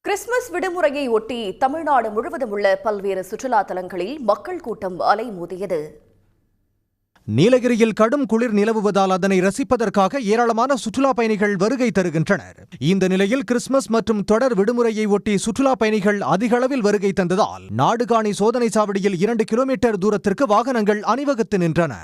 Christmas விடுமுறையை ஒட்டி தமிழ்நாடு முழுவதும் உள்ள பல்வேறு சுற்றுலா தலங்களில் மக்கள் கூட்டம் அலைமோதியது. நீலகிரியில் கடும் குளிர் நிலவுவதால் அதனை ரசிப்பதற்காக ஏராளமான சுற்றுலா பயணிகள் வருகை தருகின்றனர். இந்த நிலையில் கிறிஸ்துமஸ் மற்றும் தொடர் விடுமுறையை ஒட்டி சுற்றுலா பயணிகள் அதிக அளவில் வருகை தந்ததால் நாடுகாணி சோதனை சாவடியில் 2 கிலோமீட்டர் தூரத்திற்கு வாகனங்கள் அணிவகுத்து நின்றன.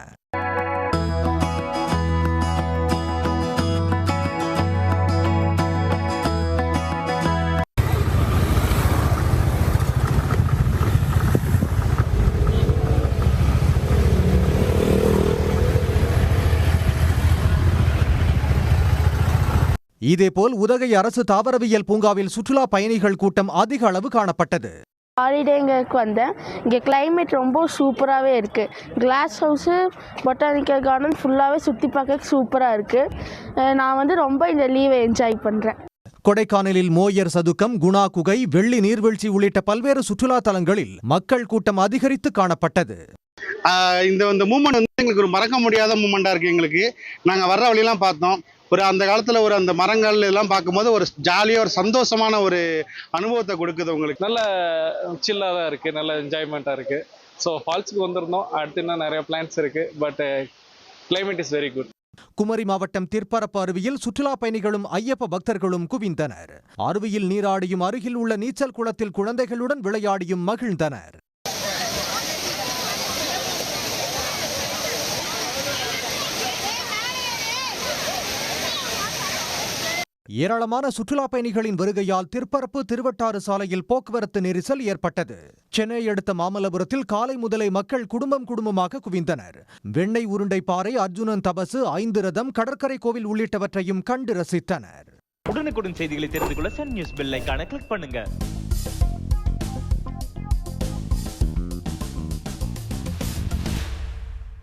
இதேபோல் உதகை அரசு தாவரவியல் பூங்காவில் சுற்றுலா பயணிகள் கூட்டம் அதிக அளவு காணப்பட்டது. ஹாலிடேங்களுக்கு வந்தேன். இங்கே கிளைமேட் ரொம்ப சூப்பராகவே இருக்குது. கிளாஸ் ஹவுஸு, பொட்டானிக்கல் கார்டன் ஃபுல்லாகவே சுற்றி பார்க்க சூப்பராக இருக்குது. நான் ரொம்ப இந்த லீவை என்ஜாய் பண்ணுறேன். கொடைக்கானலில் மோயர் சதுக்கம், குணா குகை, வெள்ளி நீர்வீழ்ச்சி உள்ளிட்ட பல்வேறு சுற்றுலா தலங்களில் மக்கள் கூட்டம் அதிகரித்து காணப்பட்டது. இந்த மூமெண்ட் எங்களுக்கு ஒரு மறக்க முடியாத மூமெண்டா இருக்கு. எங்களுக்கு நாங்கள் வர்ற வழியெல்லாம் பார்த்தோம். அந்த காலத்துல அந்த மரங்கள் எல்லாம் பார்க்கும்போது ஒரு ஜாலியா ஒரு சந்தோஷமான ஒரு அனுபவத்தை கொடுக்குது. உங்களுக்கு நல்ல சில்லா தான் இருக்கு, நல்ல என்ஜாய்மெண்டா இருக்கு. ஸோ ஃபால்ஸுக்கு வந்திருந்தோம். அடுத்து இன்னும் நிறைய பிளான்ஸ் இருக்கு. But climate is very good. Kumari மாவட்டம் திற்பரப்பு அருவியில் சுற்றுலா பயணிகளும் ஐயப்ப பக்தர்களும் குவிந்தனர். அருவியில் நீராடியும் அருகில் உள்ள நீச்சல் குளத்தில் குழந்தைகளுடன் விளையாடியும் மகிழ்ந்தனர். ஏராளமான சுற்றுலா பயணிகளின் வருகையால் திற்பரப்பு திருவட்டாறு சாலையில் போக்குவரத்து நெரிசல் ஏற்பட்டது. சென்னை அடுத்த மாமல்லபுரத்தில் காலை முதலே மக்கள் குடும்பமாக குவிந்தனர். வெண்ணெய் உருண்டை பாறை, அர்ஜுனன் தபசு, 5 ரதம், கடற்கரை கோவில் உள்ளிட்டவற்றையும் கண்டு ரசித்தனர். உடனுக்குடன் செய்திகளை தெரிந்து கொள்ள சன் நியூஸ் பெல் ஐகானை கிளிக் பண்ணுங்க.